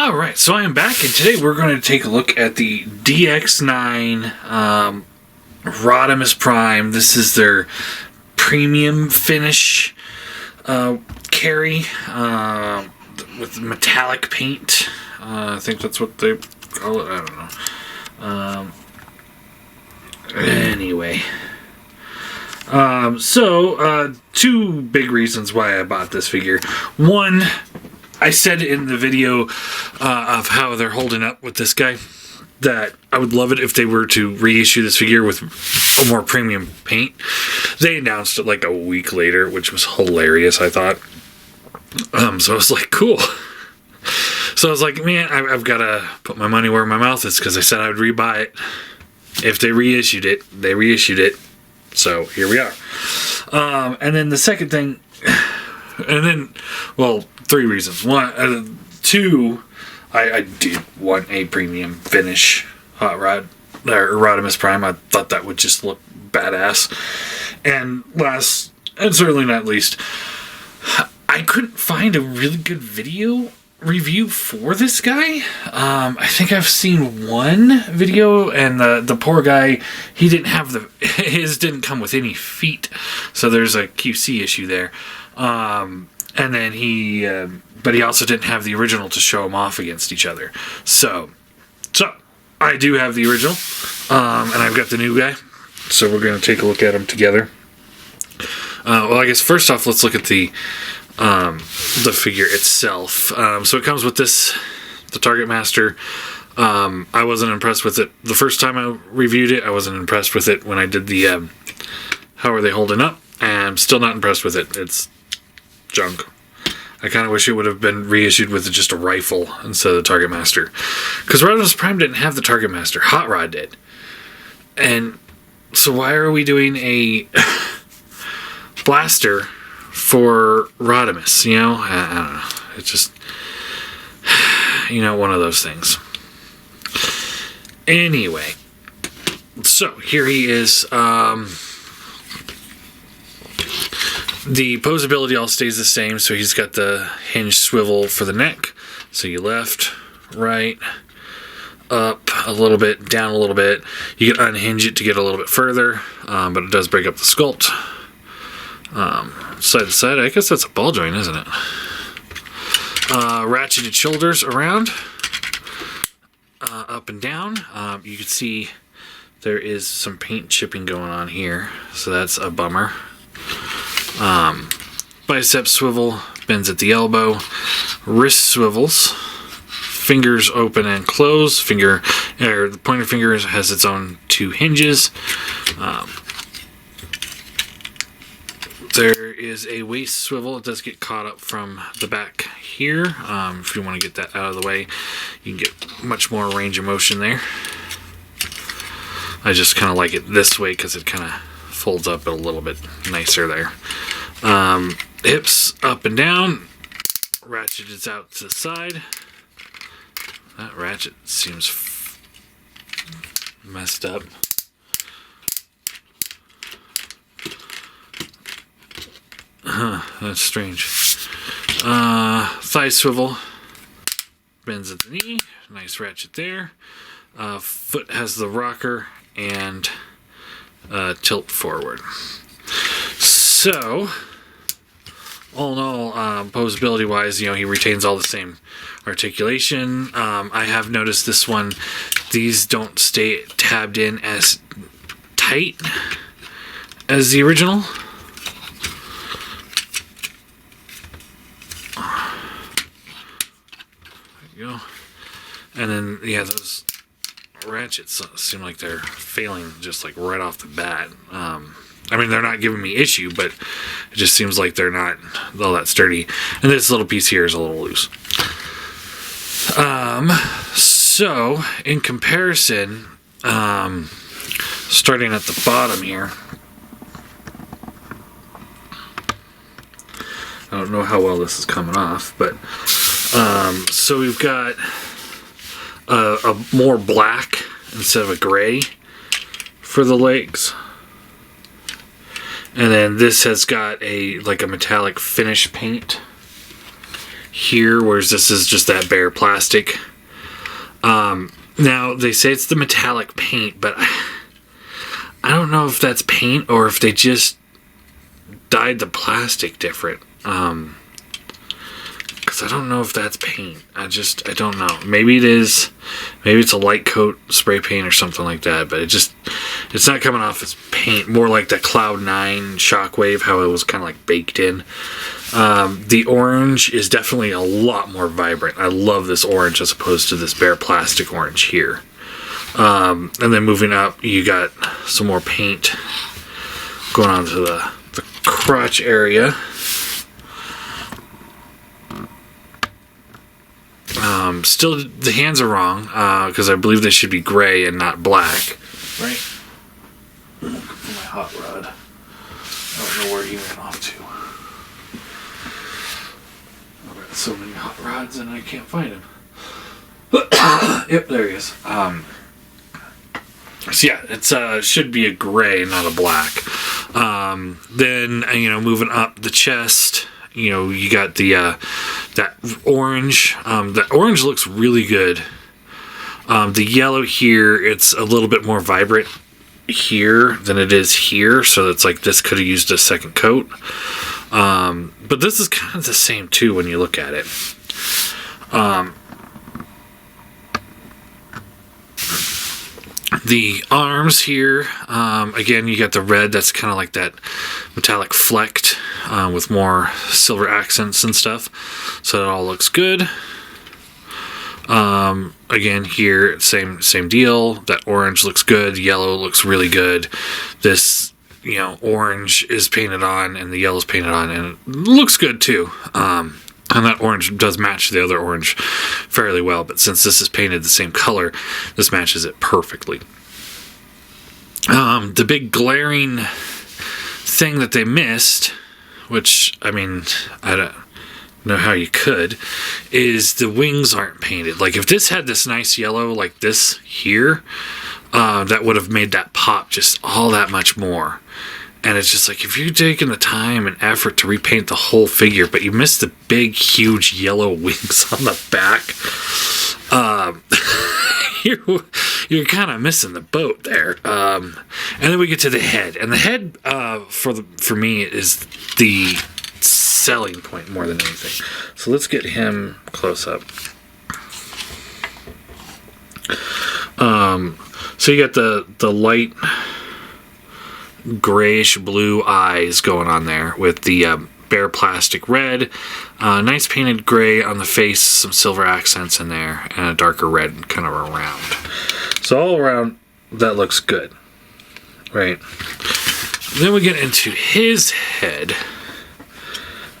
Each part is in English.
Alright, so I am back, and today we're going to take a look at the DX9 Rodimus Prime. This is their premium finish carry with metallic paint. I think that's what they call it. I don't know. Anyway. Two big reasons why I bought this figure. One, I said in the video of how they're holding up with this guy that I would love it if they were to reissue this figure with a more premium paint. They announced it like a week later, which was hilarious, I thought. So I was like, cool. So I was like, man, I've got to put my money where my mouth is, because I said I would rebuy it. If they reissued it, they reissued it. So here we are. And then the second thing, three reasons. One, two, I did want a premium finish hot rod, or Rodimus Prime. I thought that would just look badass. And last, and certainly not least, I couldn't find a really good video review for this guy. I think I've seen one video, and the poor guy, he didn't have his didn't come with any feet, so there's a QC issue there. And then but he also didn't have the original to show them off against each other. So I do have the original, and I've got the new guy. So we're going to take a look at them together. Well, I guess first off, let's look at the figure itself. So it comes with the Target Master. I wasn't impressed with it the first time I reviewed it. I wasn't impressed with it when I did the how are they holding up. And I'm still not impressed with it. It's junk. I kind of wish it would have been reissued with just a rifle instead of the Target Master. Because Rodimus Prime didn't have the Target Master. Hot Rod did. And so why are we doing a blaster for Rodimus? You know? I don't know. It's just, one of those things. Anyway. So, here he is. The posability all stays the same, so he's got the hinge swivel for the neck. So you left, right, up a little bit, down a little bit. You can unhinge it to get a little bit further, but it does break up the sculpt. Side to side, I guess that's a ball joint, isn't it? Ratcheted shoulders around, up and down. You can see there is some paint chipping going on here, so that's a bummer. Bicep swivel, bends at the elbow, wrist swivels, fingers open and close, the pointer finger has its own two hinges. There is a waist swivel. It does get caught up from the back here. If you want to get that out of the way, you can get much more range of motion there. I just kind of like it this way because it kind of folds up a little bit nicer there. Hips up and down. Ratchet is out to the side. That ratchet seems messed up. That's strange. Thigh swivel. Bends at the knee. Nice ratchet there. Foot has the rocker and tilt forward. So, all in all, posability wise, he retains all the same articulation. I have noticed this one, these don't stay tabbed in as tight as the original. There you go. And then, those ratchets seem like they're failing just like right off the bat. They're not giving me issue, but it just seems like they're not all that sturdy. And this little piece here is a little loose. So, in comparison, starting at the bottom here, I don't know how well this is coming off, but so we've got a more black instead of a gray for the legs. And then this has got a metallic finish paint here, whereas this is just that bare plastic. Now, they say it's the metallic paint, but I don't know if that's paint or if they just dyed the plastic different. Because I don't know if that's paint. I don't know. Maybe it is. Maybe it's a light coat spray paint or something like that, but it's not coming off as paint. More like the Cloud9 Shockwave, how it was kind of like baked in. The orange is definitely a lot more vibrant. I love this orange as opposed to this bare plastic orange here. And then moving up, you got some more paint going on to the crotch area. Still, the hands are wrong, because I believe they should be gray and not black. Right? Looking for my hot rod. I don't know where he went off to. I've got so many hot rods and I can't find him. Yep, there he is. So yeah, it's should be a gray, not a black. Then, moving up the chest, you got the that orange. That orange looks really good. The yellow here, it's a little bit more vibrant here than it is here, so it's like this could have used a second coat. But this is kind of the same too when you look at it. The arms here, again, you got the red that's kind of like that metallic flecked with more silver accents and stuff. So it all looks good. Again, here, same deal. That orange looks good. Yellow looks really good. This, orange is painted on and the yellow's painted on, and it looks good too. And that orange does match the other orange fairly well, but since this is painted the same color, this matches it perfectly. The big glaring thing that they missed, which, I don't know how you could, is the wings aren't painted. Like, if this had this nice yellow like this here, that would have made that pop just all that much more. And it's just like, if you're taking the time and effort to repaint the whole figure, but you missed the big, huge yellow wings on the back, you're kind of missing the boat there. And then we get to the head. And the head, for me, is the selling point more than anything. So let's get him close up. So you got the light grayish blue eyes going on there with the bare plastic red, nice painted gray on the face, some silver accents in there, and a darker red kind of around. So all around, that looks good, right? Then we get into his head.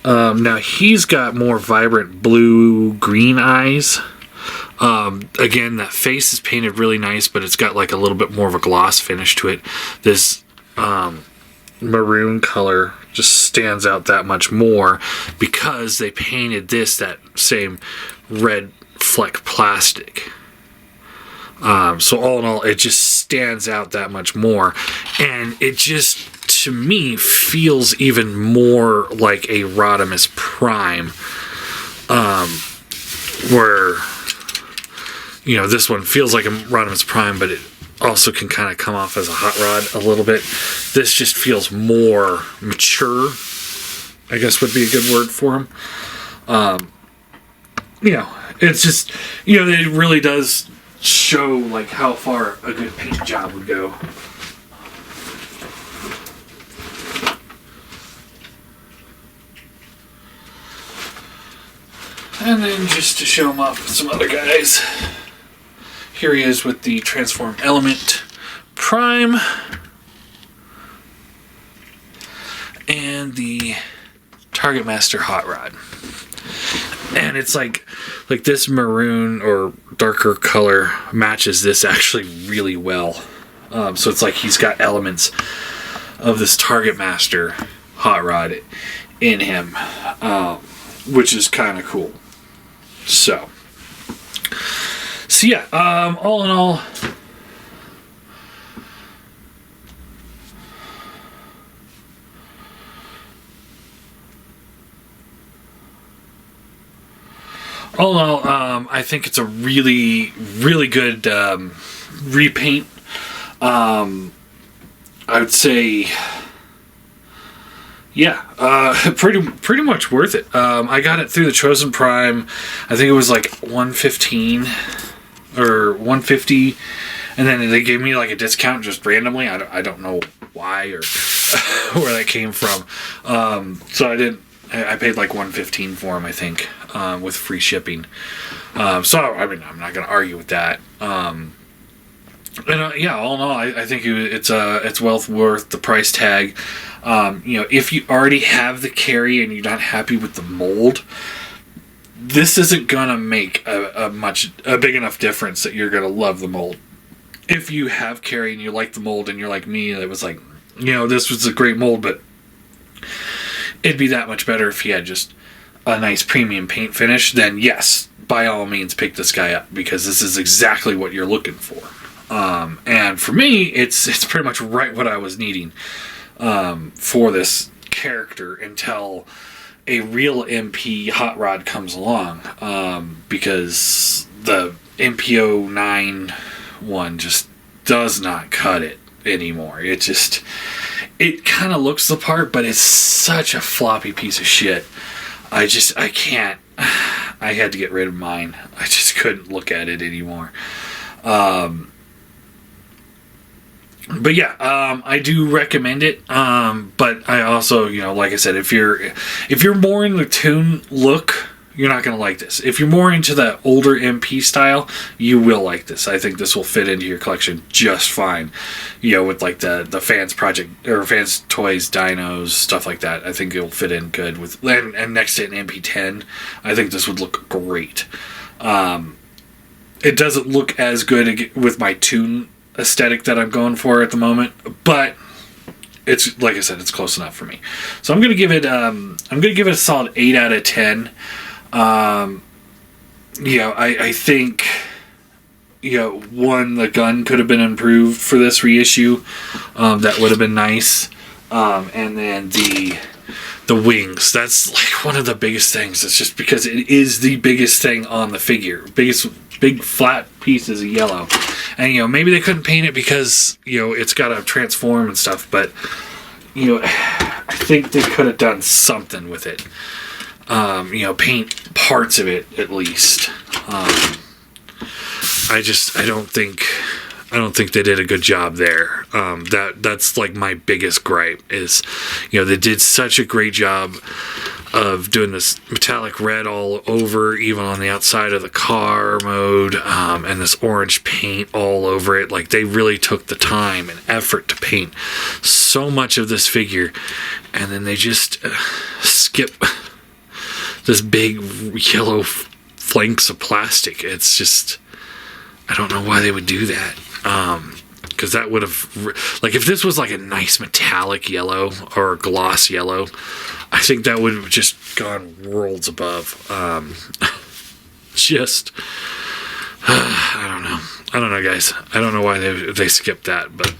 Now he's got more vibrant blue-green eyes. Again, that face is painted really nice, but it's got like a little bit more of a gloss finish to it. This maroon color just stands out that much more because they painted that same red fleck plastic. So all in all, it just stands out that much more, and it just, to me, feels even more like a Rodimus Prime, where this one feels like a Rodimus Prime, but it also can kind of come off as a hot rod a little bit. This just feels more mature, I guess would be a good word for him. It's just, it really does show like how far a good paint job would go. And then just to show him off with some other guys, here he is with the Transform Element Prime and the Target Master Hot Rod. And it's like this maroon or darker color matches this actually really well. So it's like he's got elements of this Target Master Hot Rod in him, which is kind of cool. So yeah, all in all, all in all, I think it's a really, really good repaint. I would say, yeah, pretty much worth it. I got it through the Chosen Prime. I think it was like $115 or $150, and then they gave me like a discount just randomly. I don't know why or where that came from. So I paid like $115 for them, I think, with free shipping. So I mean, I'm not gonna argue with that. And yeah, all in all, I think it's well worth the price tag. If you already have the carry and you're not happy with the mold, this isn't gonna make a big enough difference that you're gonna love the mold. If you have carry and you like the mold and you're like me, it was like, this was a great mold, but it'd be that much better if he had just a nice premium paint finish, then yes, by all means pick this guy up, because this is exactly what you're looking for. And for me, it's pretty much right what I was needing for this character until a real MP hot rod comes along, because the MPO9 one just does not cut it anymore. It kind of looks the part, but it's such a floppy piece of shit. I can't. I had to get rid of mine. I just couldn't look at it anymore. But yeah, I do recommend it. But I also, like I said, if you're more in the toon look, you're not going to like this. If you're more into the older MP style, you will like this. I think this will fit into your collection just fine. With like the Fans Project or Fans Toys Dinos, stuff like that. I think it'll fit in good with, and next to an MP10, I think this would look great. It doesn't look as good with my toon aesthetic that I'm going for at the moment, but it's, like I said, it's close enough for me. So I'm gonna give it a solid 8 out of 10. I think the gun could have been improved for this reissue. That would have been nice. And then the wings, that's like one of the biggest things. It's just because it is the biggest thing on the figure. Big flat pieces of yellow. And maybe they couldn't paint it because it's got to transform and stuff, but I think they could have done something with it. Paint parts of it at least. I don't think they did a good job there. That's like my biggest gripe is, they did such a great job of doing this metallic red all over, even on the outside of the car mode, and this orange paint all over it. Like, they really took the time and effort to paint so much of this figure, and then they just skip this big yellow flanks of plastic. It's just, I don't know why they would do that. Because that would have, like, if this was like a nice metallic yellow or a gloss yellow, I think that would have just gone worlds above. I don't know, guys. I don't know why they skipped that, but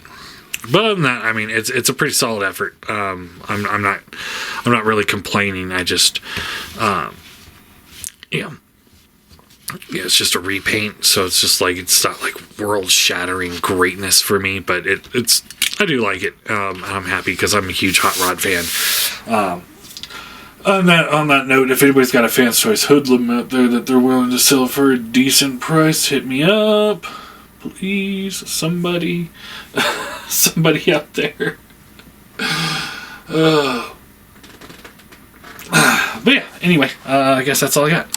other than that, I mean, it's a pretty solid effort. I'm not really complaining. I just, it's just a repaint, so it's just like, it's not like world-shattering greatness for me, but I do like it. I'm happy because I'm a huge Hot Rod fan. On that note, if anybody's got a Fans Toys hoodlum out there that they're willing to sell for a decent price, hit me up, please. Somebody out there. But yeah, anyway, I guess that's all I got.